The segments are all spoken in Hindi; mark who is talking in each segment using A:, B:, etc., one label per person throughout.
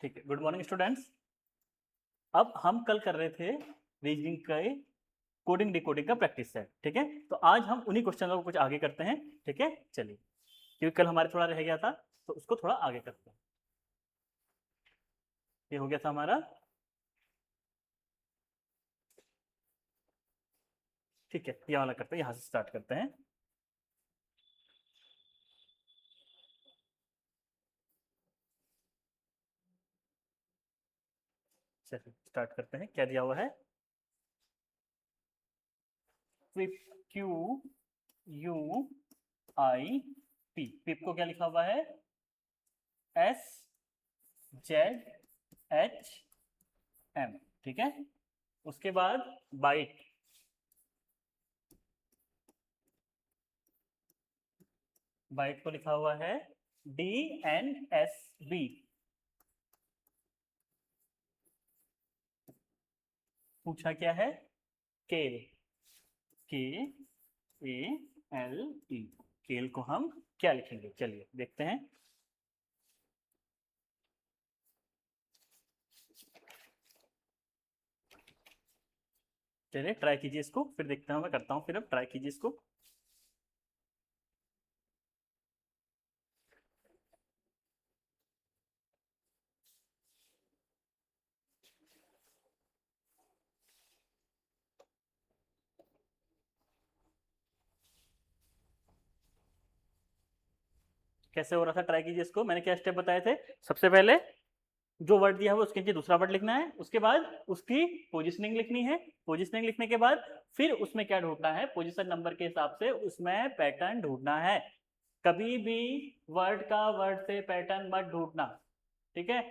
A: ठीक है, गुड मॉर्निंग स्टूडेंट्स। अब हम कल कर रहे थे रीजनिंग का कोडिंग डिकोडिंग का प्रैक्टिस सेट। ठीक है, तो आज हम उन्हीं क्वेश्चनों को कुछ आगे करते हैं। ठीक है, चलिए, क्योंकि कल हमारे थोड़ा रह गया था तो उसको थोड़ा आगे करते हैं। ये हो गया था हमारा। ठीक है, ये वाला करते हैं, यहां से स्टार्ट करते हैं। चलिए स्टार्ट करते हैं। क्या दिया हुआ है? Q U I P. Pip को क्या लिखा हुआ है? S Z H M. ठीक है, उसके बाद बाइट, बाइट को लिखा हुआ है डी एन एस बी। पूछा क्या है? केल, के ए एल ई। केल को हम क्या लिखेंगे? चलिए देखते हैं। चलिए ट्राई कीजिए इसको, फिर देखते हैं। मैं करता हूं, फिर अब ट्राई कीजिए इसको। कैसे हो रहा था? ट्राई कीजिए इसको। मैंने क्या स्टेप बताए थे? सबसे पहले जो वर्ड दिया है उसके नीचे दूसरा वर्ड लिखना है, उसके बाद उसकी पोजिशनिंग लिखनी है। पोजिशनिंग लिखने के बाद फिर उसमें क्या ढूंढना है? पोजिशन नंबर के हिसाब से उसमें पैटर्न ढूंढना है। कभी भी वर्ड का वर्ड से पैटर्न मत ढूंढना। ठीक है,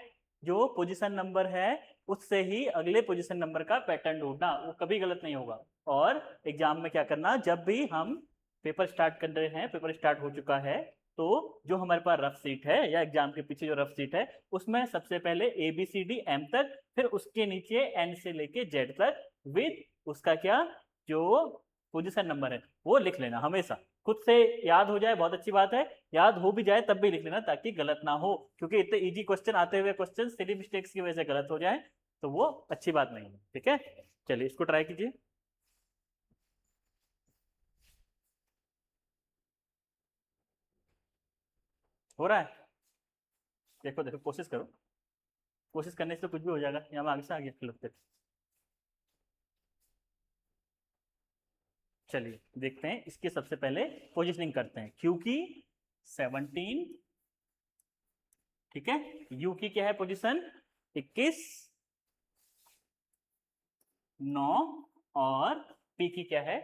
A: जो पोजीशन नंबर है उससे ही अगले पोजीशन नंबर का पैटर्न ढूंढना, वो कभी गलत नहीं होगा। और एग्जाम में क्या करना, जब भी हम पेपर स्टार्ट कर रहे हैं, पेपर स्टार्ट हो चुका है, तो जो हमारे पास रफ सीट है या एग्जाम के पीछे जो रफ सीट है उसमें सबसे पहले A B C D M तक, फिर उसके नीचे एन से लेके जेड तक विद उसका क्या, जो पोजीशन नंबर है वो लिख लेना हमेशा। खुद से याद हो जाए बहुत अच्छी बात है, याद हो भी जाए तब भी लिख लेना ताकि गलत ना हो, क्योंकि इतने इजी क्वेश्चन आते हुए क्वेश्चन सिली मिस्टेक्स की वजह से गलत हो जाए तो वो अच्छी बात नहीं है। ठीक है, चलिए इसको ट्राई कीजिए। हो रहा है? देखो देखो, कोशिश करो। कोशिश करने से तो कुछ भी हो जाएगा। यहाँ मैं आगे से आगे लगते। चलिए देखते हैं, इसके सबसे पहले पोजिशनिंग करते हैं। क्यू की 17। ठीक है, यू की क्या है पोजिशन? 21, 9, और पी की क्या है?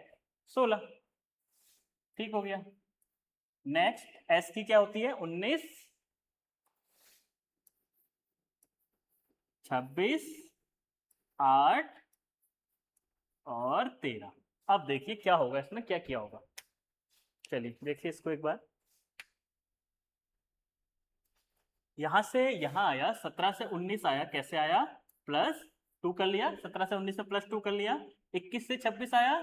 A: 16। ठीक हो गया। नेक्स्ट एस की क्या होती है? 19, 26, 8 और 13। अब देखिए क्या होगा, इसमें क्या किया होगा। चलिए देखिए इसको एक बार। यहां से यहां आया, 17 से 19 आया। कैसे आया? प्लस टू कर लिया, 17 से 19 में प्लस टू कर लिया। 21 से 26 आया,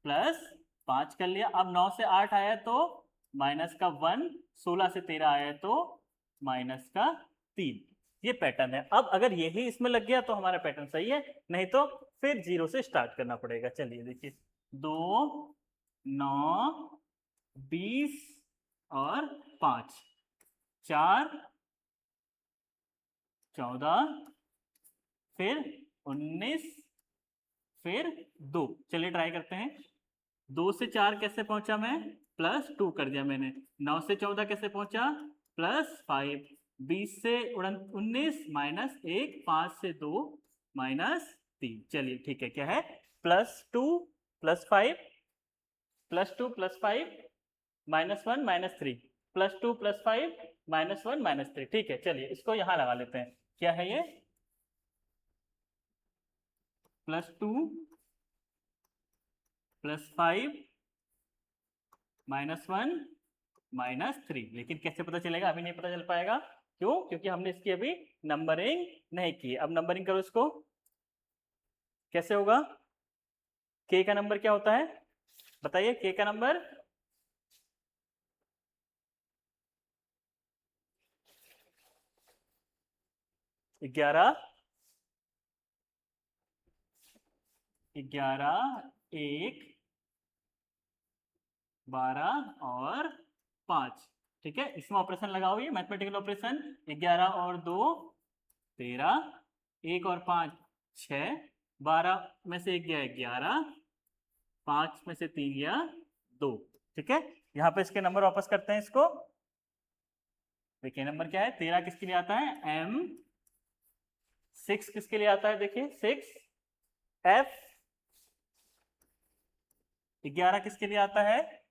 A: प्लस 5 कर लिया। अब 9 से 8 आया तो माइनस का 1। 16 से 13 आया तो माइनस का 3। ये पैटर्न है। अब अगर यही इसमें लग गया तो हमारा पैटर्न सही है, नहीं तो फिर जीरो से स्टार्ट करना पड़ेगा। चलिए देखिए, 2, 9, 20 और 5, 4, 14, फिर 19, फिर 2। चलिए ट्राई करते हैं। 2 से 4 कैसे पहुंचा मैं? प्लस टू कर दिया मैंने। 9 से 14 कैसे पहुंचा? +5। 20 से 19 -1। 5 से 2 -3। चलिए ठीक है, क्या है? +2 +5, +2 +5 -1 -3, +2 +5 -1 -3। ठीक है, चलिए इसको यहां लगा लेते हैं। क्या है ये? +2 +5 -1 -3। लेकिन कैसे पता चलेगा? अभी नहीं पता चल पाएगा। क्यों? क्योंकि हमने इसकी अभी नंबरिंग नहीं की। अब नंबरिंग करो इसको। कैसे होगा? के का नंबर क्या होता है? बताइए, के का नंबर? 11, 1, 12 और 5। ठीक है, इसमें ऑपरेशन लगाओ, ये मैथमेटिकल ऑपरेशन। 11 और 2 13, 1 और 5 6, 12 में से 1 गया 11, 5 में से 3 गया 2। ठीक है, यहाँ पे इसके नंबर वापस करते हैं इसको। देखिए नंबर क्या है, 13 किसके लिए आता है M, 6 किसके लिए आता है, देखिए 6 F, 11 किसके लिए आता है,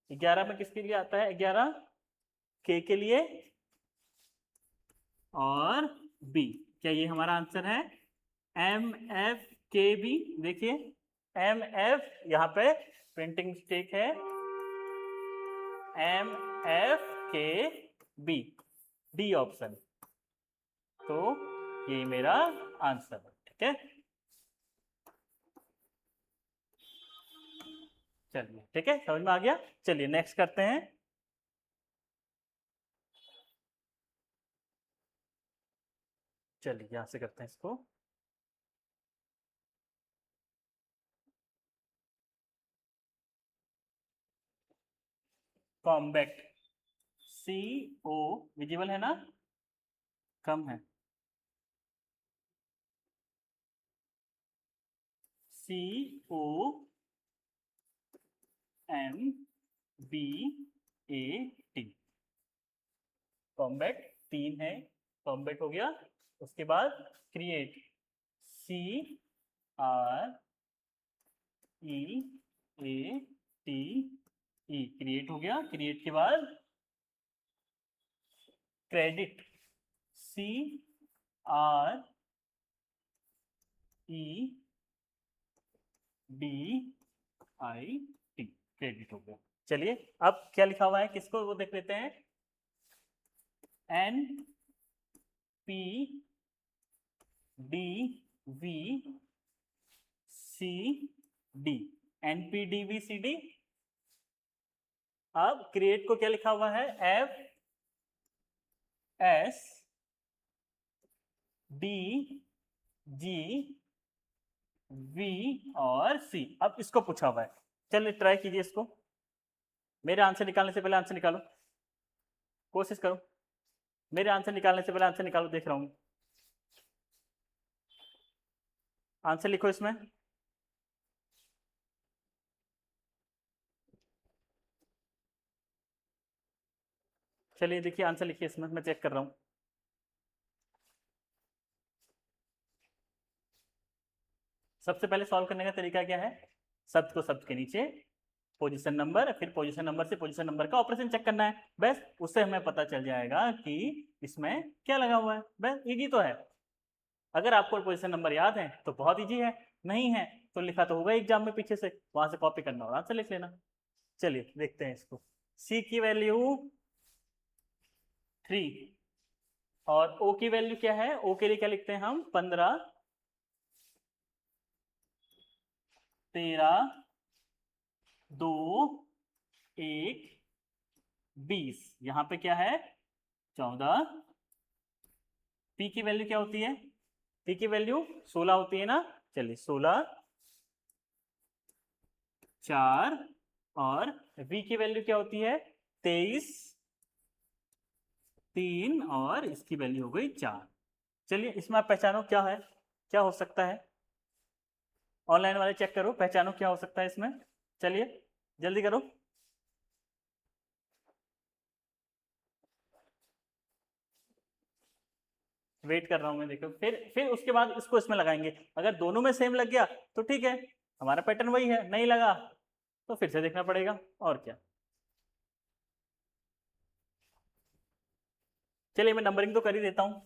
A: 11 में किसके लिए आता है, 11 K के लिए और B। क्या ये हमारा आंसर है, MFKB। देखिए MF, यहाँ पे प्रिंटिंग मिस्टेक है, MFKB, डी ऑप्शन। तो ये मेरा आंसर है। ठीक है, चलिए ठीक है, समझ में आ गया। चलिए नेक्स्ट करते हैं। चलिए यहां से करते हैं इसको। कॉम्बैक्ट, CO विजिबल है ना, कम है, COMBAT, कॉम्बैट 3 है, कॉम्बैट हो गया। उसके बाद क्रिएट, CREATE, क्रिएट हो गया। क्रिएट के बाद क्रेडिट, CREDIT, क्रेडिट हो गया। चलिए अब क्या लिखा हुआ है, किसको वो देख लेते हैं। NPDVCD, NPDVCD। अब क्रिएट को क्या लिखा हुआ है, FSDGV और C। अब इसको पूछा हुआ है, चलिए ट्राई कीजिए इसको। मेरे आंसर निकालने से पहले आंसर निकालो, कोशिश करो। मेरे आंसर निकालने से पहले आंसर निकालो, देख रहा हूं। आंसर लिखो इसमें। चलिए देखिए आंसर लिखिए इसमें, मैं चेक कर रहा हूं। सबसे पहले सॉल्व करने का तरीका क्या है, शब्द को शब्द के नीचे पोजीशन नंबर, फिर पोजीशन नंबर से पोजीशन नंबर का ऑपरेशन चेक करना है, बस। उससे हमें पता चल जाएगा कि इसमें क्या लगा हुआ है, बस इजी तो है। अगर आपको पोजीशन नंबर याद है तो बहुत इजी है, नहीं है तो लिखा तो होगा एग्जाम में पीछे से, वहां से कॉपी करना और आंसर लिख लेना। चलिए देखते हैं इसको। सी की वैल्यू 3 और ओ की वैल्यू क्या है, ओ के लिए क्या लिखते हैं हम, 15, 13, 2, 1, 20। यहां पे क्या है, 14। पी की वैल्यू क्या होती है, पी की वैल्यू 16 होती है ना। चलिए 16, 4 और वी की वैल्यू क्या होती है, 23, 3 और इसकी वैल्यू हो गई 4। चलिए इसमें आप पहचानो क्या है, क्या हो सकता है। ऑनलाइन वाले चेक करो, पहचानो क्या हो सकता है इसमें। चलिए जल्दी करो। वेट कर रहा हूं मैं, देखो फिर उसके बाद इसको इसमें लगाएंगे। अगर दोनों में सेम लग गया तो ठीक है, हमारा पैटर्न वही है, नहीं लगा तो फिर से देखना पड़ेगा, और क्या। चलिए मैं नंबरिंग तो कर ही देता हूं।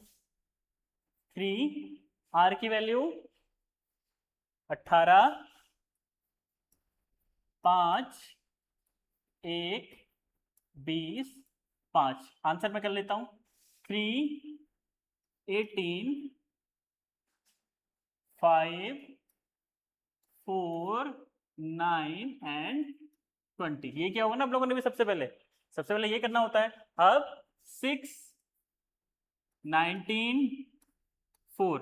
A: 3, आर की वैल्यू 18, 5, 1, 20, 5। आंसर मैं कर लेता हूं, 3, 18, 5, 4, 9 एंड 20। ये क्या होगा ना, आप लोगों ने भी सबसे पहले ये करना होता है। अब 6, 19 4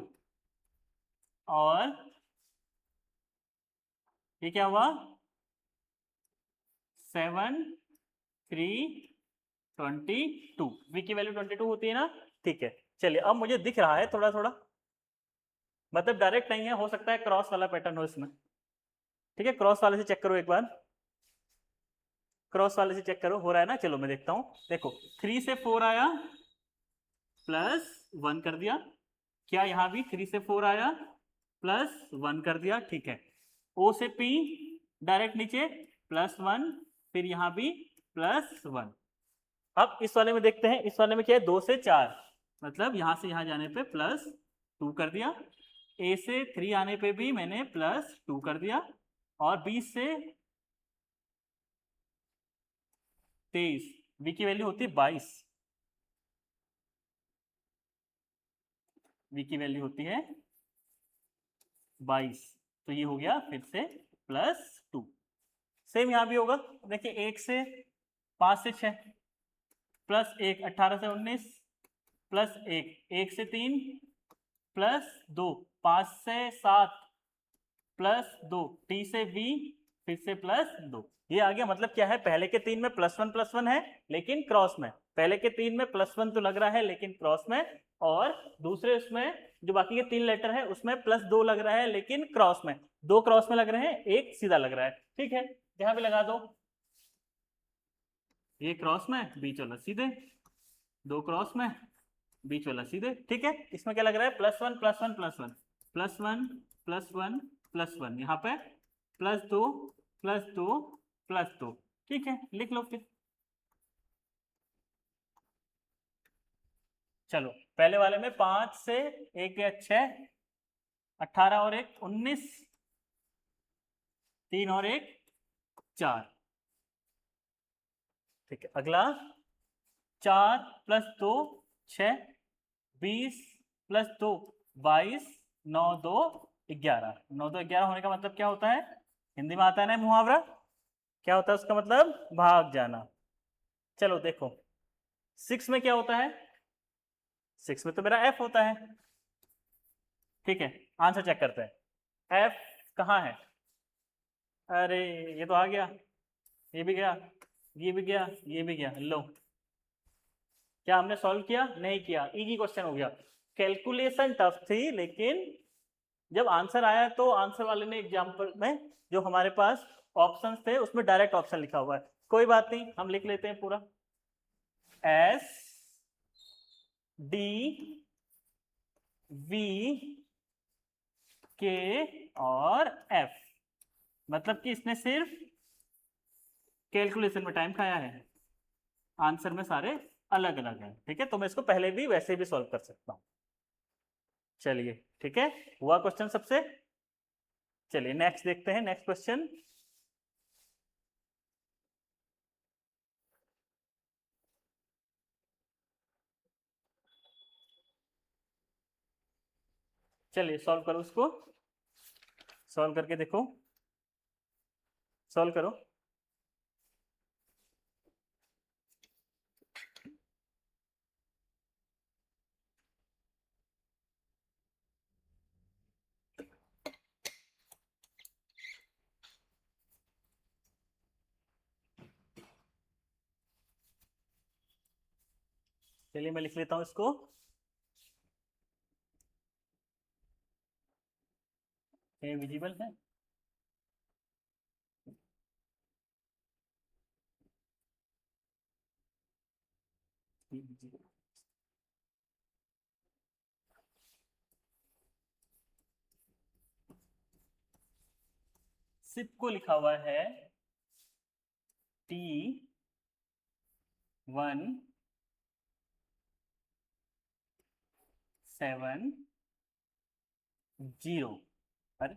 A: और ये क्या हुआ 7 3 22। v की वैल्यू 22 होती है ना। ठीक है, चलिए अब मुझे दिख रहा है थोड़ा थोड़ा, मतलब डायरेक्ट नहीं है, हो सकता है क्रॉस वाला पैटर्न हो इसमें। ठीक है, क्रॉस वाले से चेक करो एक बार, क्रॉस वाले से चेक करो हो रहा है ना। चलो मैं देखता हूं, देखो 3 से 4 आया प्लस 1 कर दिया, क्या यहां भी 3 से 4 आया प्लस 1 कर दिया। ठीक है, ओ से पी डायरेक्ट नीचे +1, फिर यहां भी +1। अब इस वाले में देखते हैं, इस वाले में क्या है 2 से 4, मतलब यहां से यहां जाने पे +2 कर दिया, ए से 3 आने पे भी मैंने +2 कर दिया, और 20 से 23 v की वैल्यू होती है 22, v की वैल्यू होती है 22, तो ये हो गया फिर से +2। सेम यहां भी होगा, देखिए 1 से 5 से 6 +1 18 से 19 +1 1 से 3 +2 5 से 7 +2 टी से v फिर से +2, ये आ गया। मतलब क्या है, पहले के 3 में +1 है लेकिन क्रॉस में, पहले के 3 में +1 तो लग रहा है लेकिन क्रॉस में, और दूसरे उसमें जो बाकी के 3 लेटर है उसमें +2 लग रहा है लेकिन क्रॉस में, 2 क्रॉस में लग रहे हैं, एक सीधा लग रहा है। ठीक है, यहां भी लगा दो, ये क्रॉस में बीच वाला सीधे, 2 क्रॉस में बीच वाला सीधे। ठीक है, इसमें क्या लग रहा है +1 +1 +1 +1 +1 +1, यहाँ पे +2 +2 +2। ठीक है, लिख लो फिर। चलो पहले वाले में 5 से 1 या 6 18 और 1 19, 3 और 1 4। ठीक है, अगला 4 +2 6 20 +2 22 9 2 11, 9 2 11 होने का मतलब क्या होता है, हिंदी में आता है ना मुहावरा, क्या होता है उसका मतलब, भाग जाना। चलो देखो 6 में क्या होता है, 6 में तो मेरा f होता है। ठीक है, आंसर चेक करते हैं, f कहाँ है, अरे ये तो आ गया, ये भी गया, ये भी गया, ये भी गया, लो क्या हमने सॉल्व किया, नहीं किया, इजी क्वेश्चन हो गया। कैलकुलेशन टफ थी लेकिन जब आंसर आया तो आंसर वाले ने एग्जाम्पल में जो हमारे पास ऑप्शंस थे उसमें डायरेक्ट ऑप्शन लिखा हुआ है, कोई बात नहीं हम लिख लेते हैं पूरा, एस डी वी के और एफ, मतलब कि इसने सिर्फ कैलकुलेशन में टाइम खाया है, आंसर में सारे अलग अलग हैं। ठीक है, तो मैं इसको पहले भी वैसे भी सॉल्व कर सकता हूं। चलिए ठीक है, हुआ क्वेश्चन सबसे। चलिए नेक्स्ट देखते हैं, नेक्स्ट क्वेश्चन। चलिए सॉल्व करो उसको, सॉल्व करके देखो, सॉल्व करो। चलिए मैं लिख लेता हूं इसको, ये विजिबल है, सिप को लिखा हुआ है T170। अरे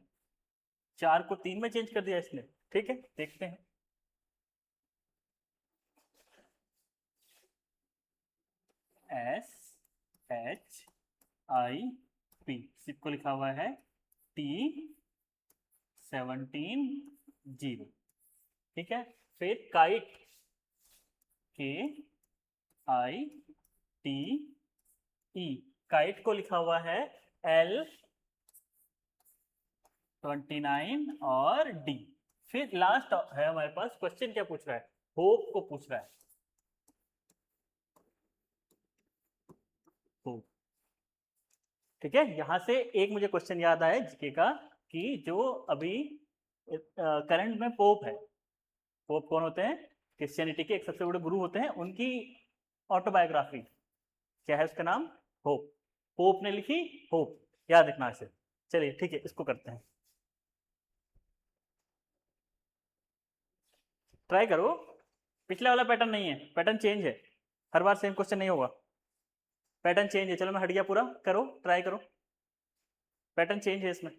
A: 4 को 3 में चेंज कर दिया इसने। ठीक है, देखते हैं, SHIP, सिप को लिखा हुआ है T17 0। ठीक है, फिर काइट KIT ई, काइट को लिखा हुआ है L29 और डी। फिर लास्ट है हमारे पास, क्वेश्चन क्या पूछ रहा है, होप को पूछ रहा है, होप। ठीक है, यहां से एक मुझे क्वेश्चन याद आया जीके का, कि जो अभी करंट में पोप है, पोप कौन होते हैं, क्रिश्चियनिटी के एक सबसे बड़े गुरु होते हैं, उनकी ऑटोबायोग्राफी क्या है, उसका नाम होप, पोप ने लिखी होप, याद रखना इसे। चलिए ठीक है, इसको करते हैं, ट्राई करो। पिछला वाला पैटर्न नहीं है, पैटर्न चेंज है, हर बार सेम क्वेश्चन नहीं होगा, पैटर्न चेंज है। चलो मैं हट गया पूरा, करो ट्राई करो, पैटर्न चेंज है इसमें,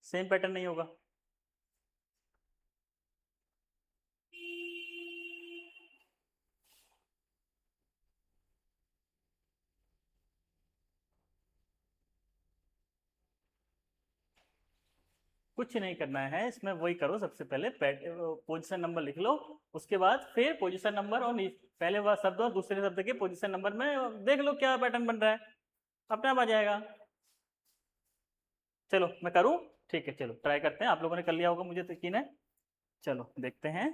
A: सेम पैटर्न नहीं होगा। कुछ नहीं करना है इसमें, वही करो, सबसे पहले पोजीशन नंबर लिख लो, उसके बाद फिर पोजीशन नंबर और पहले वह शब्द और दूसरे शब्द के पोजीशन नंबर में देख लो क्या पैटर्न बन रहा है, अपने आप आ जाएगा। चलो मैं करूं, ठीक है, चलो ट्राई करते हैं, आप लोगों ने कर लिया होगा मुझे तो यकीन है। चलो देखते हैं।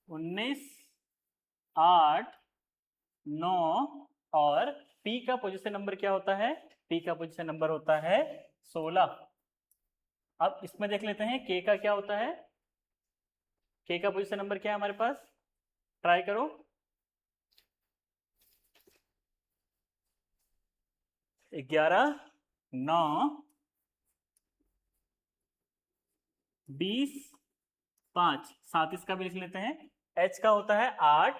A: उन्नीस, 8, 9 और पी का पोजीशन नंबर क्या होता है, पी का पोजीशन नंबर होता है 16। अब इसमें देख लेते हैं के का क्या होता है, के का पोजीशन नंबर क्या है हमारे पास, ट्राई करो। 11, 9, 20, 5, 7 इसका भी लिख लेते हैं। एच का होता है 8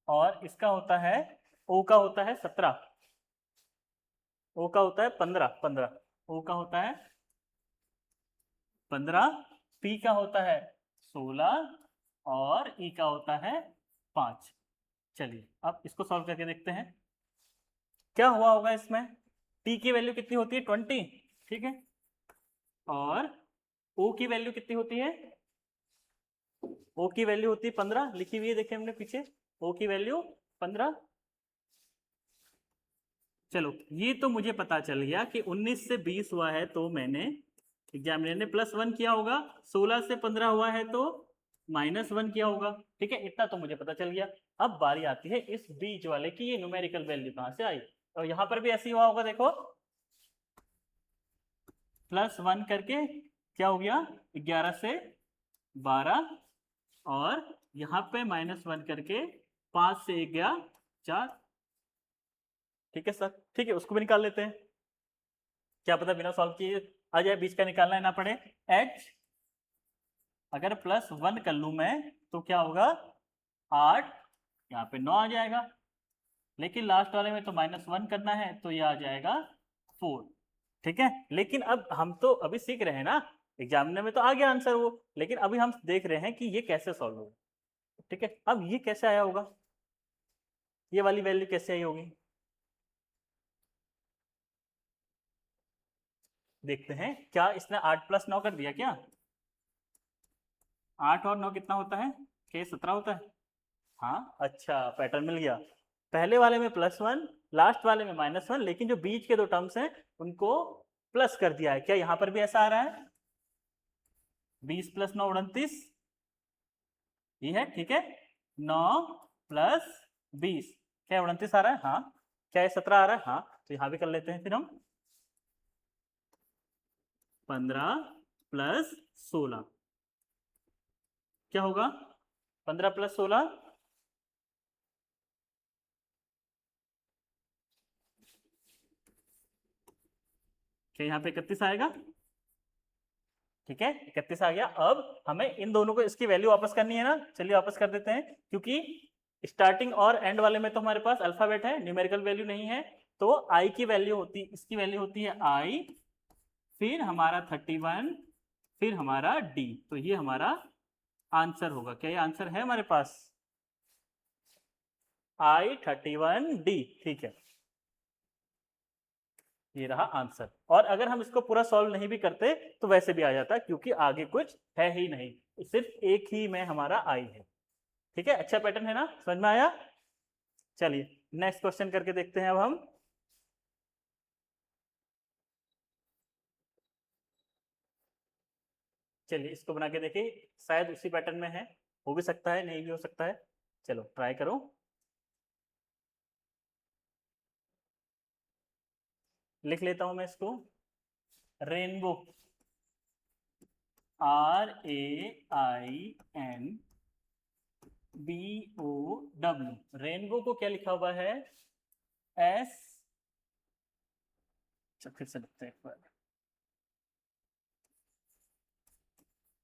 A: और इसका होता है, ओ का होता है 17, ओ का होता है 15, 15, ओ का होता है 15, पी का होता है 16 और ई का होता है 5। चलिए अब इसको सॉल्व करके देखते हैं क्या हुआ होगा इसमें। टी की वैल्यू कितनी होती है, 20, ठीक है, और ओ की वैल्यू कितनी होती है, ओ की वैल्यू होती है 15, लिखी हुई है देखिए हमने पीछे, ओ की वैल्यू 15। चलो ये तो मुझे पता चल गया कि 19 से 20 हुआ है तो मैंने एग्जामिनर ने +1 किया होगा, 16 से 15 हुआ है तो -1 किया होगा, ठीक है, इतना तो मुझे पता चल गया। अब बारी आती है इस बीच वाले की, ये न्यूमेरिकल वैल्यू कहां से आई, और यहां पर भी ऐसे ही हुआ होगा, देखो +1 करके क्या हो गया, 11 से 12, और यहां पे -1 करके 5 से 1 गया 4, ठीक है सर, ठीक है, उसको भी निकाल लेते हैं, क्या पता बिना सॉल्व किए आ जाए, बीच का निकालना है ना पड़े। एच अगर +1 कर लूं मैं तो क्या होगा, 8, यहाँ पे 9 आ जाएगा, लेकिन लास्ट वाले में तो -1 करना है तो ये आ जाएगा 4, ठीक है। लेकिन अब हम तो अभी सीख रहे हैं ना, एग्जामिनर में तो आ गया आंसर वो, लेकिन अभी हम देख रहे हैं कि ये कैसे सॉल्व होगा, ठीक है। अब ये कैसे आया होगा, ये वाली वैल्यू कैसे आई होगी, देखते हैं। क्या इसने 8 + 9 कर दिया क्या, 8 और 9 कितना होता है, क्या 17 होता है, हाँ अच्छा पैटर्न मिल गया, पहले वाले में +1, लास्ट वाले में -1, लेकिन जो बीच के दो टर्म्स हैं उनको प्लस कर दिया है, क्या यहां पर भी ऐसा आ रहा है, 20 + 9 29, ये है, ठीक है, 9 + 20 क्या 29 आ रहा है, हाँ, क्या ये 17 आ रहा है, हाँ, तो यहां भी कर लेते हैं फिर हम, 15 + 16 क्या होगा, 15 + 16, क्या यहाँ पे 31 आएगा, ठीक है, 31 आ गया। अब हमें इन दोनों को इसकी वैल्यू वापस करनी है ना, चलिए वापस कर देते हैं, क्योंकि स्टार्टिंग और एंड वाले में तो हमारे पास अल्फाबेट है, न्यूमेरिकल वैल्यू नहीं है, तो आई की वैल्यू होती, इसकी वैल्यू होती है आई, फिर हमारा 31, फिर हमारा डी, तो ये हमारा आंसर होगा, क्या ये आंसर है हमारे पास, I 31D, ठीक है। ये रहा आंसर। और अगर हम इसको पूरा सॉल्व नहीं भी करते तो वैसे भी आ जाता, क्योंकि आगे कुछ है ही नहीं, सिर्फ एक ही में हमारा आई है। ठीक है, अच्छा पैटर्न है ना, समझ में आया। चलिए नेक्स्ट क्वेश्चन करके देखते हैं अब हम। चलिए इसको बना के देखिए, शायद उसी पैटर्न में है, हो भी सकता है नहीं भी हो सकता है। चलो ट्राई करो। लिख लेता हूं मैं इसको, रेनबो, RAIN BOW। रेनबो को क्या लिखा हुआ है, S, फिर से लिखते हैं एक बार,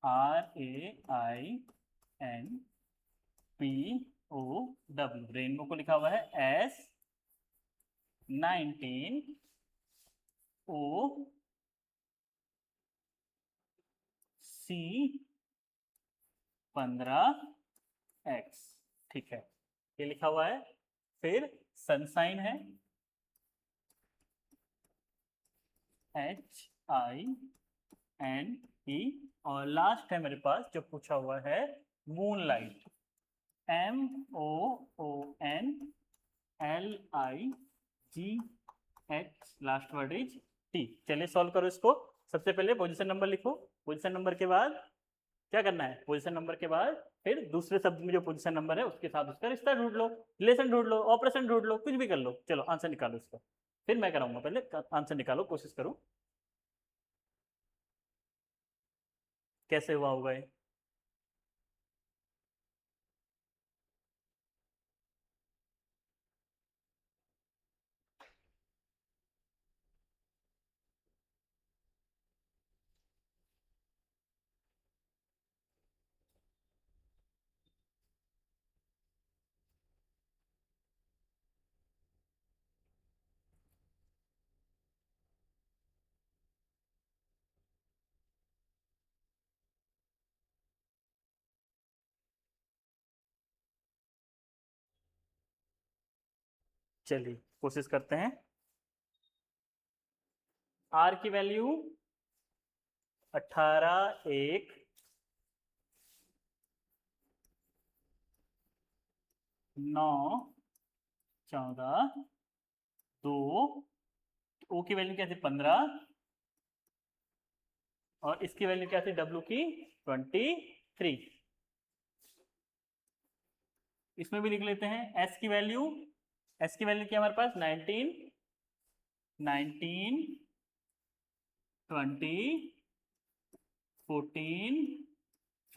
A: RAIN BOW। रेनबो को लिखा हुआ है S19OC15X। ठीक है, ये लिखा हुआ है। फिर सनसाइन है, HINE। और लास्ट है मेरे पास जो पूछा हुआ है, moonlight, MOONLIGH। Last word is T। चलिए सॉल्व करो इसको। सबसे पहले पोजीशन नंबर लिखो, पोजीशन नंबर के बाद क्या करना है, पोजीशन नंबर के बाद फिर दूसरे शब्द में जो पोजीशन नंबर है उसके साथ उसका रिश्ता ढूंढ लो, रिलेशन ढूंढ लो, ऑपरेशन ढूंढ लो, कुछ भी कर लो। चलो आंसर निकालो इसका, फिर मैं कराऊंगा, पहले आंसर निकालो, कोशिश करो कैसे हुआ होगा ये। चलिए कोशिश करते हैं। आर की वैल्यू 18, 1, 9, 14, 2। ओ की वैल्यू क्या थी, 15। और इसकी वैल्यू क्या थी, डब्ल्यू की 23। इसमें भी लिख लेते हैं एस की वैल्यू, एस की वैल्यू क्या हमारे पास 19, 19, 20, 14,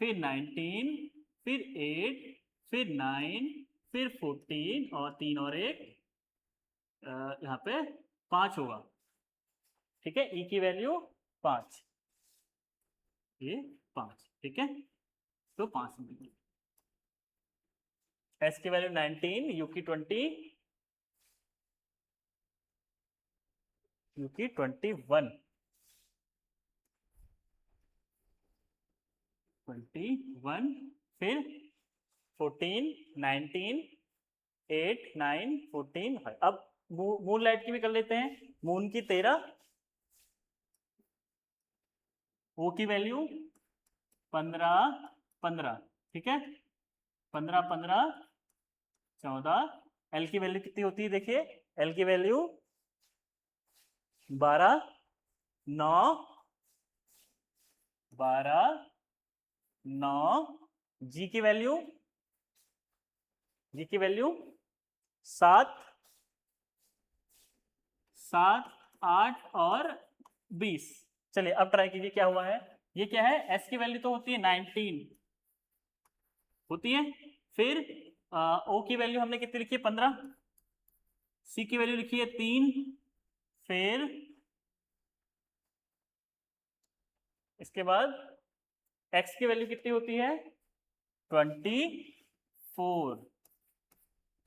A: फिर 19, फिर 8, फिर 9, फिर 14, और 3 और 1, यहाँ पे 5 होगा। ठीक है, ई की वैल्यू 5, ये 5। ठीक है, तो 5 मिलेगी। एस की वैल्यू 19, यू की 20, यू की 21, 21, फिर 14, 19, 8, 9, 14 है। अब मून लाइट की भी कर लेते हैं, मून की 13, ओ की वैल्यू 15, 15। ठीक है, 15, 15, 14। एल की वैल्यू कितनी होती है देखिए, एल की वैल्यू 12, 9, 12, 9। जी की वैल्यू, जी की वैल्यू 7, 7, 8 और 20। चलिए अब ट्राई कीजिए क्या हुआ है। ये क्या है, एस की वैल्यू तो होती है 19 होती है, फिर ओ की वैल्यू हमने कितनी लिखी है, 15। सी की वैल्यू लिखी है 3, फिर इसके बाद एक्स की वैल्यू कितनी होती है, 24।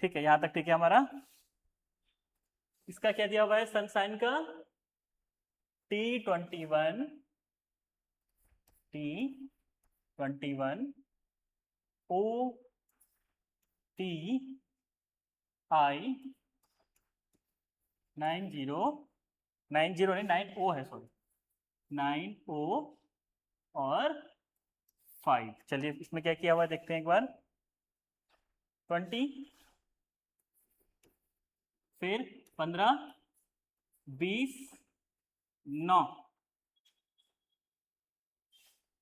A: ठीक है, यहां तक ठीक है हमारा। इसका क्या दिया हुआ है, सनसाइन का T21, T21, OTI 90, 90 नहीं, 9O है, सॉरी, 9O और 5। चलिए इसमें क्या किया हुआ है देखते हैं एक बार। 20, फिर 15, 20, 9,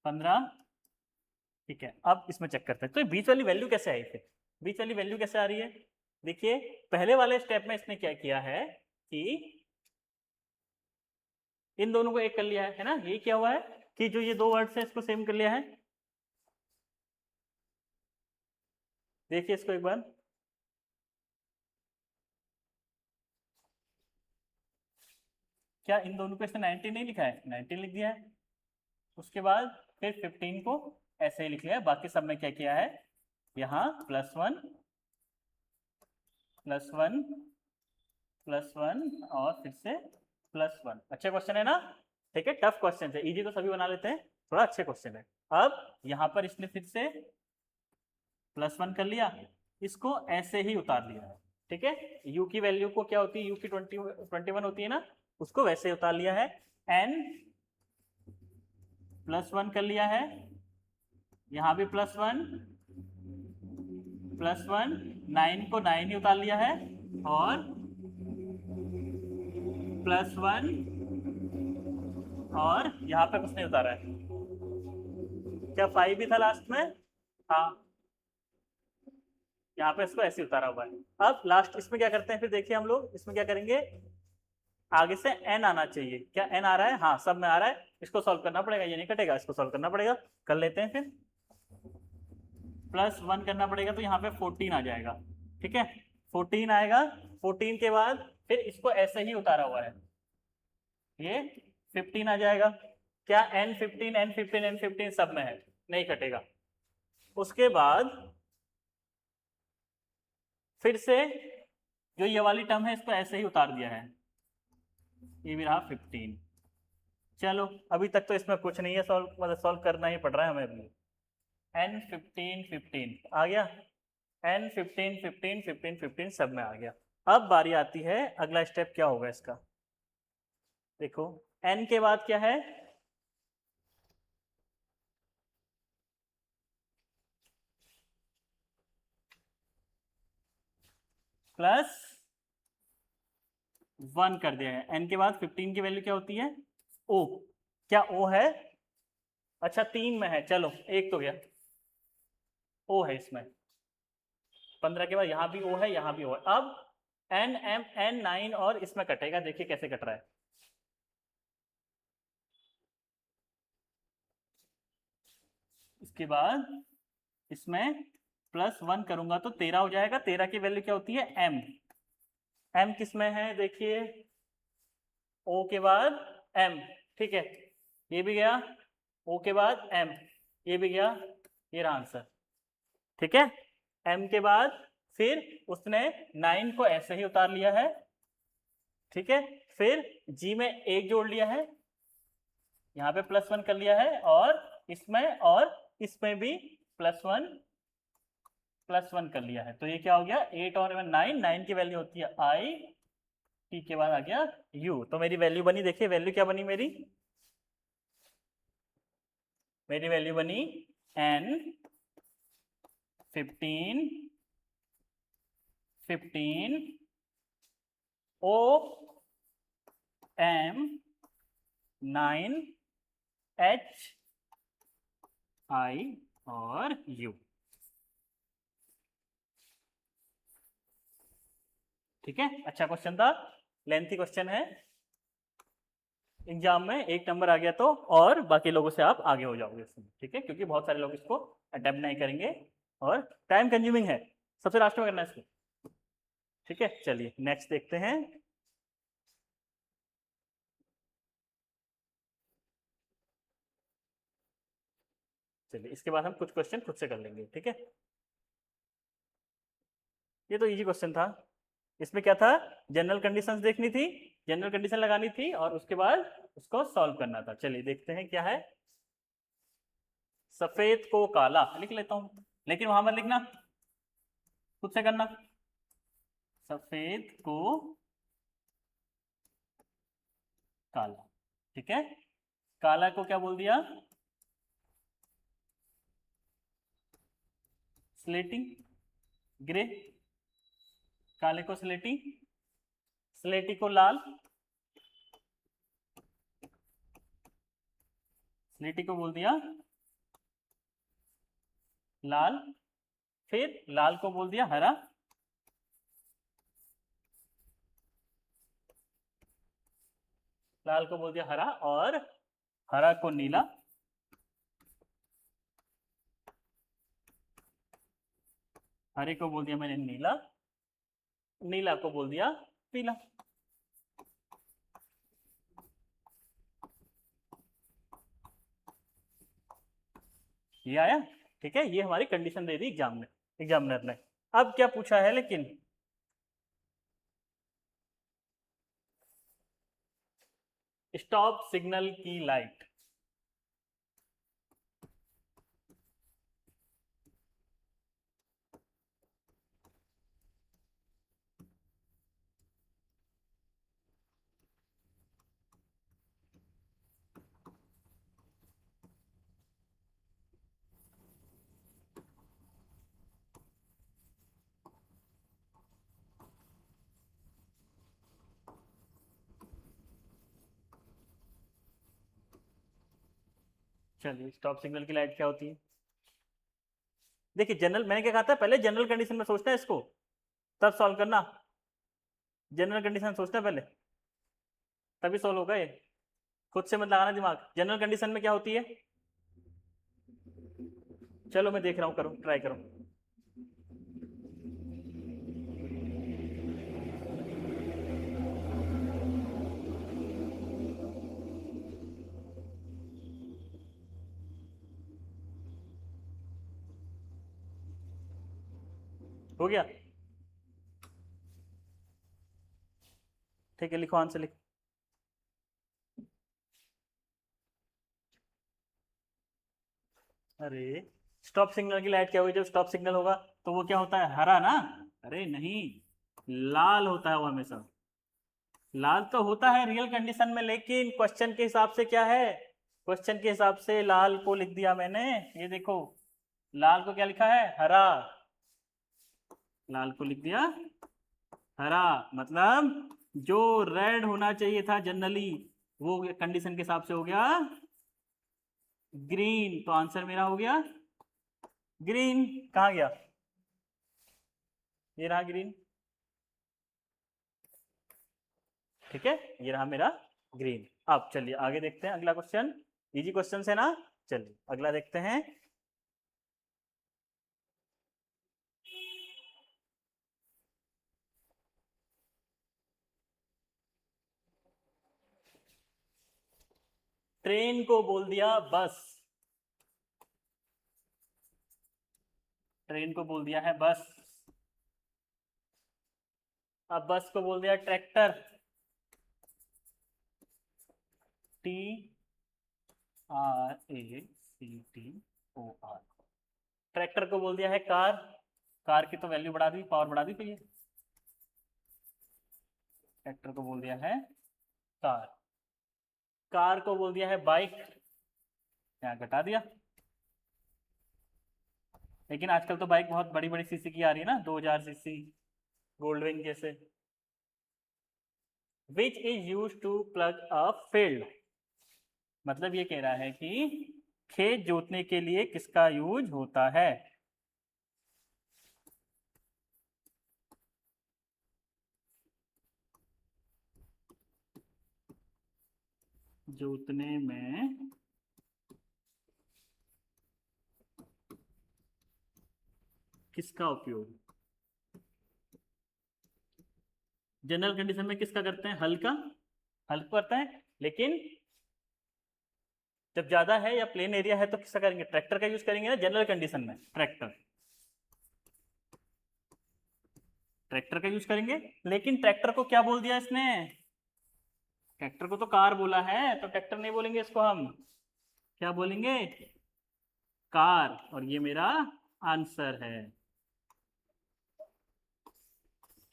A: 15। ठीक है, अब इसमें चेक करते हैं तो बीच वाली वैल्यू कैसे आई फिर। बीच वाली वैल्यू कैसे आ रही है, देखिए पहले वाले स्टेप में इसने क्या किया है कि इन दोनों को एक कर लिया है ना, ये क्या हुआ है कि जो ये दो वर्ड्स है इसको सेम कर लिया है। देखिए इसको एक बार, क्या इन दोनों को इसने 19 नहीं लिखा है, 19 लिख दिया है। उसके बाद फिर 15 को ऐसे ही लिख लिया है, बाकी सब में क्या किया है, यहाँ +1 +1 +1 और फिर से +1। अच्छे क्वेश्चन है ना, ठीक है, टफ क्वेश्चन है, इजी तो सभी बना लेते हैं, थोड़ा अच्छे क्वेश्चन है। अब यहाँ पर इसने फिर से +1 कर लिया, इसको ऐसे ही उतार लिया है, ठीक है। u की वैल्यू को क्या होती है, u की 21 होती है ना, उसको वैसे ही उतार लिया है। n +1 कर लिया है, यहाँ भी +1 +1, 9 को 9 ही उतार लिया है, और +1, और यहाँ पे कुछ नहीं उतारा है। क्या 5 भी था लास्ट में, हाँ, यहाँ पे इसको ऐसे उतारा हुआ है। अब लास्ट इसमें क्या करते हैं फिर, देखिए हम लोग इसमें क्या करेंगे, आगे से n आना चाहिए, क्या n आ रहा है, हाँ सब में आ रहा है, इसको सॉल्व करना पड़ेगा, ये नहीं कटेगा, इसको सॉल्व करना पड़ेगा, कर लेते हैं फिर। +1 करना पड़ेगा तो यहाँ पे 14 आ जाएगा, ठीक है, 14 आएगा। 14 के बाद फिर इसको ऐसे ही उतारा हुआ है, ये 15 आ जाएगा। क्या n15 n15 n15 सब में है, नहीं कटेगा। उसके बाद फिर से जो ये वाली टर्म है इसको ऐसे ही उतार दिया है, ये भी रहा 15। चलो अभी तक तो इसमें कुछ नहीं है सॉल्व, मतलब सॉल्व करना ही पड़ रहा है हमें अभी। n15 15 आ गया, n15 15 15 15 सब में आ गया। अब बारी आती है अगला स्टेप क्या होगा इसका, देखो n के बाद क्या है, +1 कर दिया है। n के बाद 15 की वैल्यू क्या होती है, o, क्या o है, अच्छा 3 में है, चलो एक तो गया, o है इसमें। 15 के बाद यहाँ भी o है, यहाँ भी o है। अब n m n 9 और इसमें कटेगा, देखिए कैसे कट रहा है। इसके बाद इसमें +1 करूंगा तो 13 हो जाएगा, 13 की वैल्यू क्या होती है, m, m किस में है देखिए, o के बाद m, ठीक है, ये भी गया, o के बाद m, ये भी गया, ये रहा आंसर, ठीक है। m के बाद फिर उसने 9 को ऐसे ही उतार लिया है, ठीक है, फिर g में 1 जोड़ लिया है, यहाँ पे +1 कर लिया है, और इसमें भी +1 कर लिया है, तो ये क्या हो गया, 8 और 9, 9 की वैल्यू होती है i, t के बाद आ गया u, तो मेरी वैल्यू बनी, देखिए वैल्यू क्या बनी मेरी, मेरी वैल्यू बनी n 15 15 o m 9 h i और u, ठीक है। अच्छा क्वेश्चन था, लेंथी क्वेश्चन है, एग्जाम में 1 नंबर आ गया तो और बाकी लोगों से आप आगे हो जाओगे इसमें, ठीक है, क्योंकि बहुत सारे लोग इसको अटेम्प्ट नहीं करेंगे और टाइम कंज्यूमिंग है, सबसे लास्ट में करना है इसको, ठीक है। चलिए नेक्स्ट देखते हैं। चलिए इसके बाद हम कुछ क्वेश्चन खुद से कर लेंगे, ठीक है। ये तो इजी क्वेश्चन था, इसमें क्या था, जनरल कंडीशंस देखनी थी, जनरल कंडीशन लगानी थी और उसके बाद उसको सॉल्व करना था। चलिए देखते हैं क्या है, सफेद को काला लिख लेता हूं, लेकिन वहां मत लिखना, खुद से करना। सफेद को काला। ठीक है, काला को क्या बोल दिया? स्लेटी। ग्रे, काले को स्लेटी, स्लेटी को लाल, स्लेटी को बोल दिया लाल, फिर लाल को बोल दिया हरा, लाल को बोल दिया हरा, और हरा को नीला, हरे को बोल दिया मैंने नीला, नीला को बोल दिया पीला। ये आया? ठीक है, ये हमारी कंडीशन दे दी एग्जामिनर ने। अब क्या पूछा है लेकिन, स्टॉप सिग्नल की लाइट। चलिए, स्टॉप सिग्नल की लाइट क्या होती है? देखिए, जनरल मैंने क्या कहा था, पहले जनरल कंडीशन में सोचना है इसको, तब सॉल्व करना। जनरल कंडीशन सोचना पहले, तभी सॉल्व होगा ये। खुद से मत लगाना दिमाग। जनरल कंडीशन में क्या होती है? चलो मैं देख रहा हूं, करो, ट्राई करो। हो गया? ठीक है, लिखो आंसर लिखो। अरे, स्टॉप सिग्नल की लाइट क्या हुई? जब स्टॉप सिग्नल होगा तो वो क्या होता है? हरा ना? अरे नहीं, लाल होता है वो हमेशा। लाल तो होता है रियल कंडीशन में, लेकिन क्वेश्चन के हिसाब से क्या है? क्वेश्चन के हिसाब से लाल को लिख दिया मैंने, ये देखो, लाल को क्या लिखा है? हरा। लाल को लिख दिया हरा, मतलब जो रेड होना चाहिए था जनरली, वो कंडीशन के हिसाब से हो गया ग्रीन। तो आंसर मेरा हो गया ग्रीन। कहाँ गया? ये रहा ग्रीन। ठीक है, ये रहा मेरा ग्रीन। अब चलिए आगे देखते हैं अगला क्वेश्चन। इजी क्वेश्चन है ना? चलिए अगला देखते हैं। ट्रेन को बोल दिया बस, ट्रेन को बोल दिया है बस। अब बस को बोल दिया tractor, T R A C T O R. Tractor को बोल दिया है कार, कार की तो वैल्यू बढ़ा दी, पावर बढ़ा दी तो ये ट्रैक्टर को बोल दिया है कार। कार को बोल दिया है बाइक, यहाँ घटा दिया। लेकिन आजकल तो बाइक बहुत बड़ी बड़ी सीसी की आ रही है ना, 2000 सीसी, गोल्डविंग जैसे। Which is use to plug a field, मतलब ये कह रहा है कि खेत जोतने के लिए किसका यूज होता है? जोतने में किसका उपयोग? जनरल कंडीशन में किसका करते हैं? हल का। हल को करता है, लेकिन जब ज्यादा है या प्लेन एरिया है तो किसका करेंगे? ट्रैक्टर का यूज करेंगे ना जनरल कंडीशन में। ट्रैक्टर, ट्रैक्टर का यूज करेंगे। लेकिन ट्रैक्टर को क्या बोल दिया इसने? ट्रैक्टर को तो कार बोला है, तो ट्रैक्टर नहीं बोलेंगे इसको हम, क्या बोलेंगे? कार। और ये मेरा आंसर है।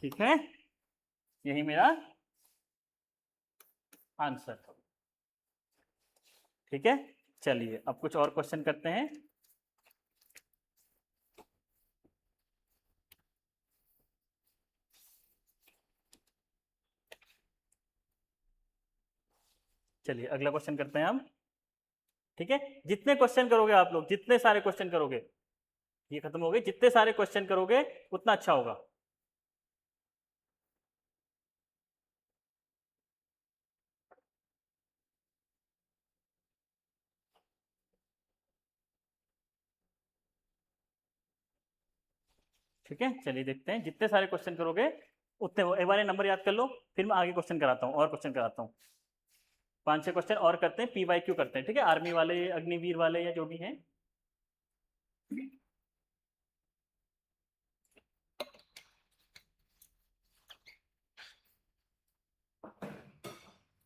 A: ठीक है, यही मेरा आंसर। ठीक है, चलिए अब कुछ और क्वेश्चन करते हैं। चलिए अगला क्वेश्चन करते हैं हम। ठीक है, जितने क्वेश्चन करोगे आप लोग, जितने सारे क्वेश्चन करोगे, ये खत्म हो गए, जितने सारे क्वेश्चन करोगे उतना अच्छा होगा। ठीक है, चलिए देखते हैं, जितने सारे क्वेश्चन करोगे उतने, वो एक बार नंबर याद कर लो, फिर मैं आगे क्वेश्चन कराता हूँ, और क्वेश्चन कराता हूँ। 5-6 क्वेश्चन और करते हैं, PYQ करते हैं, ठीक है, आर्मी वाले, अग्निवीर वाले, या जो भी हैं।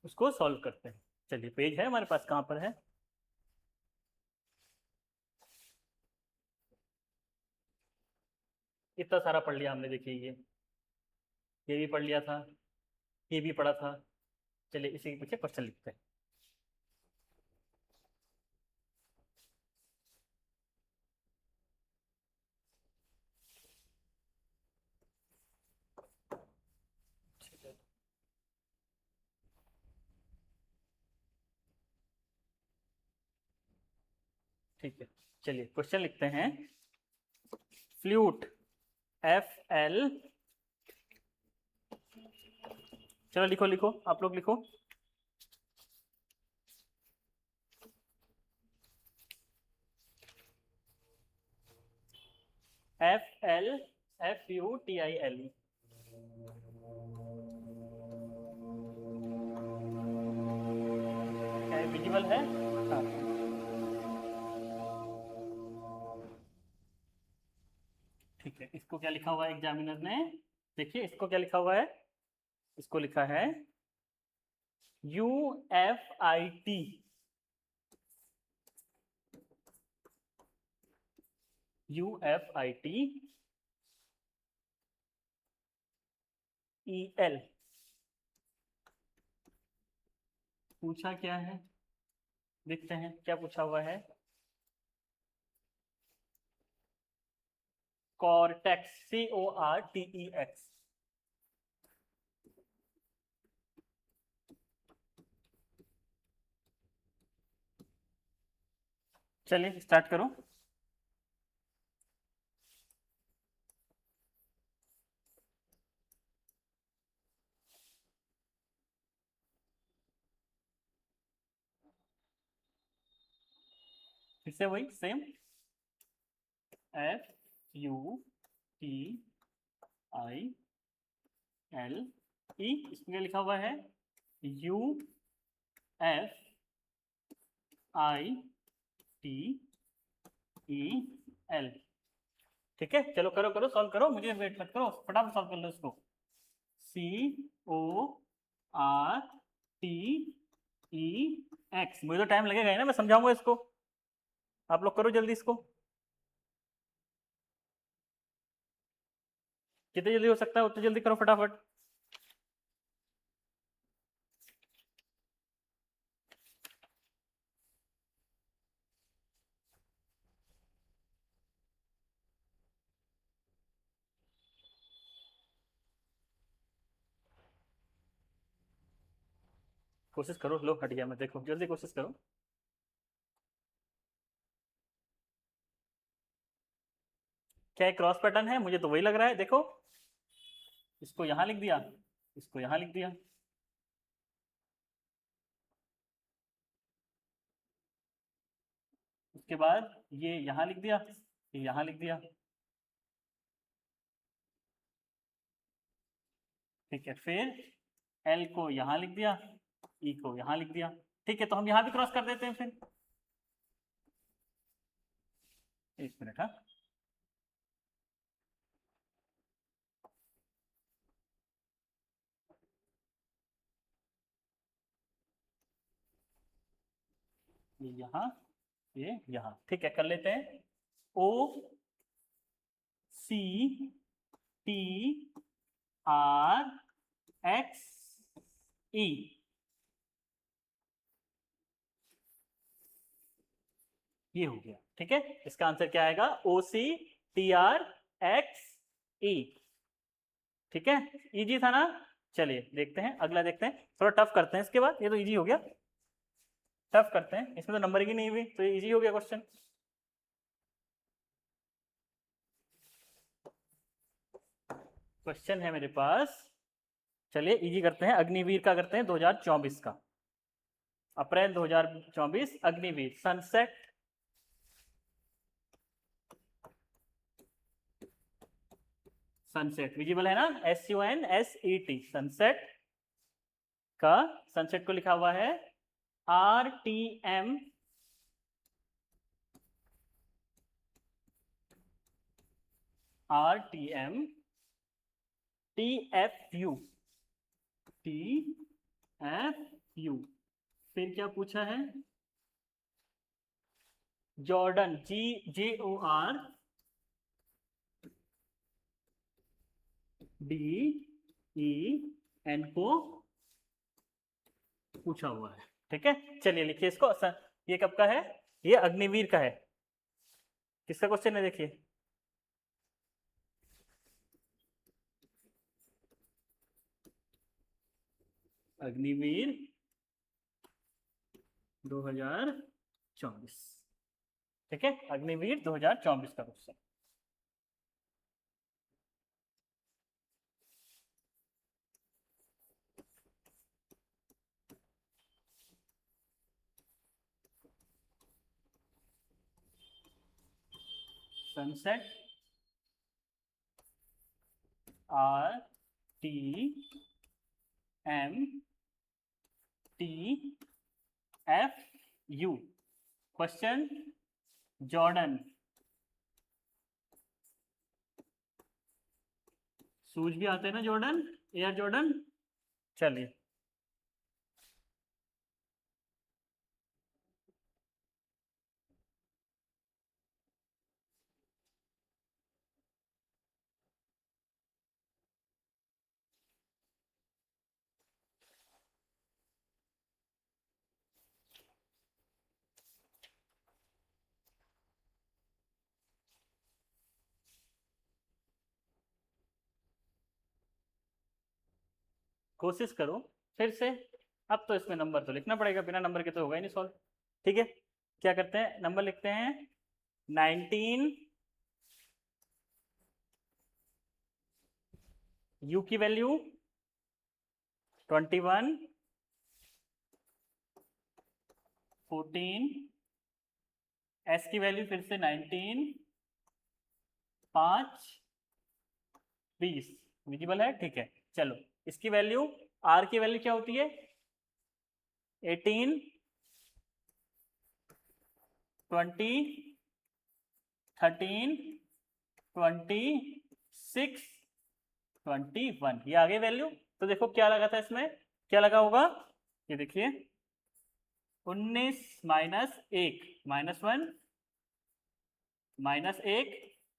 A: उसको सॉल्व करते हैं। चलिए पेज है हमारे पास, कहाँ पर है? इतना सारा पढ़ लिया हमने, देखिए ये भी पढ़ लिया था, ये भी पढ़ा था। चलिए इसी के पीछे क्वेश्चन लिखते हैं। ठीक है, चलिए क्वेश्चन लिखते हैं। फ्लूट, FL, चलो लिखो लिखो, आप लोग लिखो। FL, FUTIL, क्या विजिबल है? हाँ। ठीक है, इसको क्या लिखा हुआ है एग्जामिनर ने? देखिए इसको क्या लिखा हुआ है, इसको लिखा है UFIT, UFIT EL। पूछा क्या है, देखते हैं क्या पूछा हुआ है। Cortex, CORTEX। चलिए स्टार्ट करो। फिर से वही सेम, FUTIL, इसमें क्या लिखा हुआ है? UFITEL। ठीक है, चलो करो करो, सॉल्व करो, मुझे वेट मत करो, फटाफट सॉल्व कर लो इसको। CORTEX, मुझे तो टाइम लगेगा ही ना, मैं समझाऊंगा इसको, आप लोग करो जल्दी इसको। जितनी जल्दी हो सकता है उतनी जल्दी करो फटाफट। कोशिश करो, लो हट गया मैं, देखो जल्दी कोशिश करो। क्या क्रॉस पैटर्न है? मुझे तो वही लग रहा है, देखो इसको यहां लिख दिया, इसको यहां लिख दिया। उसके बाद ये यहां लिख दिया, ये यहां लिख दिया। ठीक है, फिर एल को यहां लिख दिया, ई को यहां लिख दिया। ठीक है, तो हम यहां भी क्रॉस कर देते हैं फिर। एक मिनट, हाँ। ये यहाँ, ये यहाँ, ठीक है कर लेते हैं। OCTRXE, ये हो गया, ठीक है। इसका आंसर क्या आएगा, OCTRXE, ठीक है। इजी था ना। चलिए देखते हैं अगला, देखते हैं, थोड़ा टफ करते हैं इसके बाद, ये तो इजी हो गया। टफ करते हैं, इसमें तो नंबरिंग ही नहीं हुई, तो इजी हो गया क्वेश्चन। क्वेश्चन है मेरे पास, चलिए इजी करते हैं, अग्निवीर का करते हैं 2024 का, अप्रैल 2024 अग्निवीर सनसेट, सनसेट विजिबल है ना, SUNSET सनसेट का, सनसेट को लिखा हुआ है RTM TFU, फिर क्या पूछा है, जॉर्डन JORDEN को पूछा हुआ है, ठीक है। चलिए लिखिए इसको, ये कब का है, ये अग्निवीर का है, किसका क्वेश्चन है देखिए, अग्निवीर 2024, ठीक है, अग्निवीर 2024 का question. Sunset RTMTFU, question Jordan, सूज भी आते हैं ना जॉर्डन, एयर जॉर्डन। चलिए कोशिश करो फिर से, अब तो इसमें नंबर तो लिखना पड़ेगा, बिना नंबर के तो होगा ही नहीं सॉल्व, ठीक है। क्या करते हैं, नंबर लिखते हैं 19, U की वैल्यू 21, 14, S की वैल्यू फिर से 19, 5, 20 विजिबल है, ठीक है। चलो इसकी वैल्यू, R की वैल्यू क्या होती है, 18, 20, 13, 26, 21, ये आ गई वैल्यू। तो देखो क्या लगा था इसमें, क्या लगा होगा, ये देखिए 19 माइनस 1 -1 -1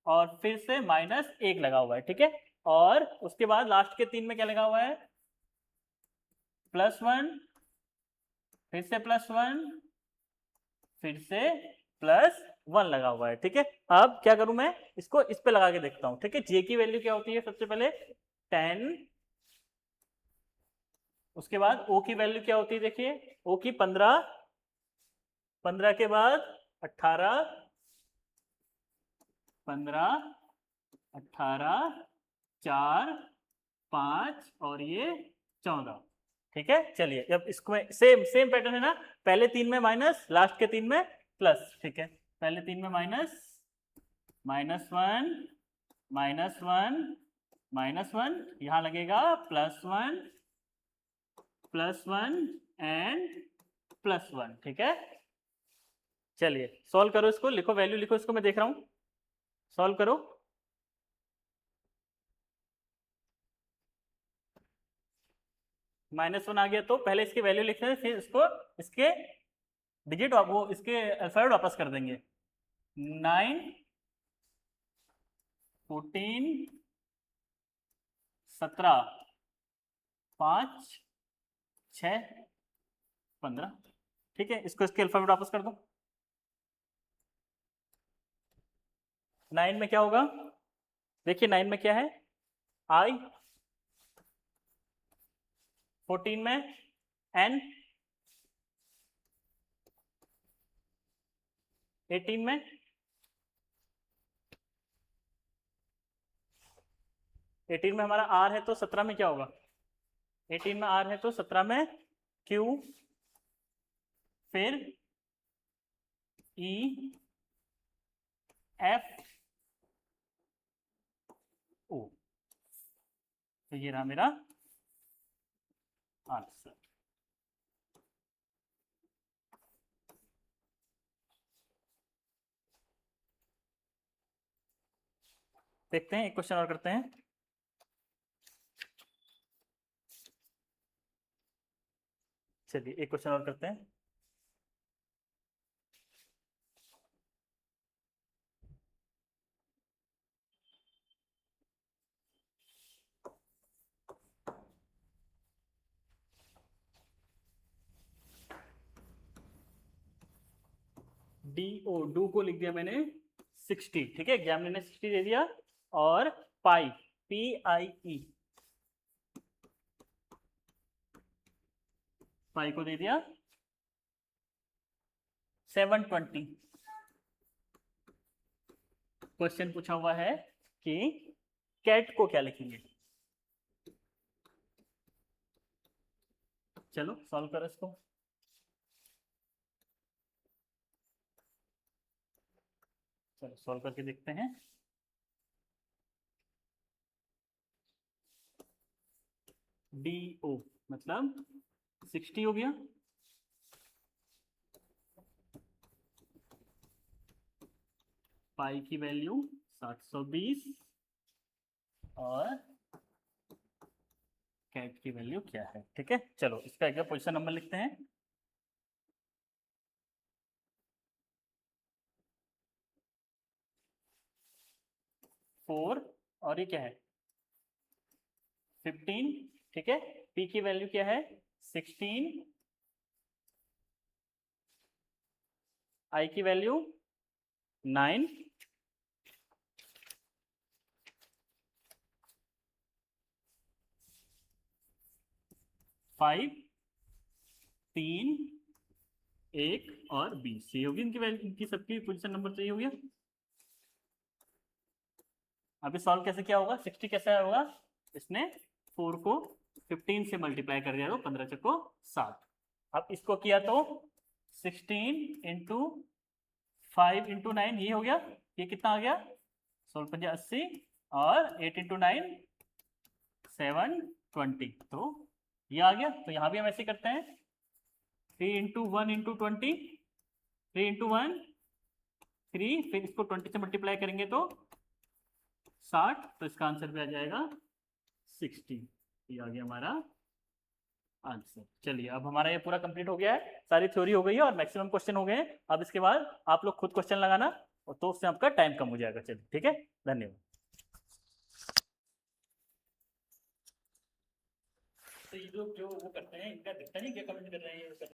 A: और फिर से -1 लगा हुआ है, ठीक है। और उसके बाद लास्ट के 3 में क्या लगा हुआ है, +1, फिर से +1, फिर से +1 लगा हुआ है, ठीक है। अब क्या करूं मैं, इसको इस पे लगा के देखता हूं, ठीक है। जे की वैल्यू क्या होती है, सबसे पहले 10, उसके बाद ओ की वैल्यू क्या होती है, देखिए ओ की 15, 15 के बाद 18, 15, 18, 4, 5 और ये 14, ठीक है। चलिए अब इसको सेम सेम पैटर्न है ना, पहले 3 में माइनस, लास्ट के 3 में प्लस, ठीक है। पहले 3 में माइनस, -1, -1, -1, यहां लगेगा +1, +1 एंड +1, ठीक है। चलिए सॉल्व करो इसको, लिखो वैल्यू लिखो इसको, मैं देख रहा हूं, सॉल्व करो। -1 आ गया, तो पहले इसकी वैल्यू लिखते हैं, फिर इसको इसके डिजिट वो इसके अल्फाबेट वापस कर देंगे, 9, 14, 17, 5, 6, 15, ठीक है। इसको इसके अल्फाबेट वापस कर दो, 9 में क्या होगा, देखिए 9 में क्या है, I, 14 में N, 18 में हमारा R है, तो 17 में क्या होगा, 18 में R है तो 17 में Q, फिर E, F, O। तो ये रहा मेरा आंसर। देखते हैं, एक क्वेश्चन और करते हैं। चलिए एक क्वेश्चन और करते हैं। डू को लिख दिया मैंने 60, ठीक है, एग्जामिनर ने 60 दे दिया, और पाई, PIE, पाई को दे दिया 720। क्वेश्चन पूछा हुआ है कि कैट को क्या लिखेंगे। चलो सॉल्व करो इसको। चलो सॉल्व करके देखते हैं। DO मतलब 60 हो गया, पाई की वैल्यू 720, और कैट की वैल्यू क्या है, ठीक है। चलो इसका एक पोजीशन नंबर लिखते हैं। फोर, और ये क्या है 15, ठीक है। पी की वैल्यू क्या है 16, आई की वैल्यू 9, 5, 3, 1 और 20 ये होगी इनकी वैल्यू, इनकी सबकी पोजीशन नंबर चाहिए हो गया। अभी सॉल्व कैसे किया होगा, 60 कैसे आया होगा, इसने 4 को 15 से मल्टीप्लाई कर दिया तो 15 चक्को 60। अब इसको किया तो 16 इंटू 5 इंटू 9 ये हो गया, ये कितना आ गया 16 80, और 8 इंटू 9 720, तो ये आ गया। तो यहाँ भी हम ऐसे करते हैं 3 इंटू 1 इंटू 20, 3 इंटू 1 3, फिर इसको 20 से मल्टीप्लाई करेंगे तो 60, तो इसका आंसर भी आ जाएगा 60। ये आ गया हमारा आंसर। चलिए अब हमारा ये पूरा कंप्लीट हो गया है, सारी थ्योरी हो गई है और मैक्सिमम क्वेश्चन हो गए हैं। अब इसके बाद आप लोग खुद क्वेश्चन लगाना, और तो उससे आपका टाइम कम हो जाएगा। चलिए ठीक है, धन्यवाद। तो ये लोग जो वो करते हैं, इनका दिखता नहीं क्या कमेंट कर रहे हैं।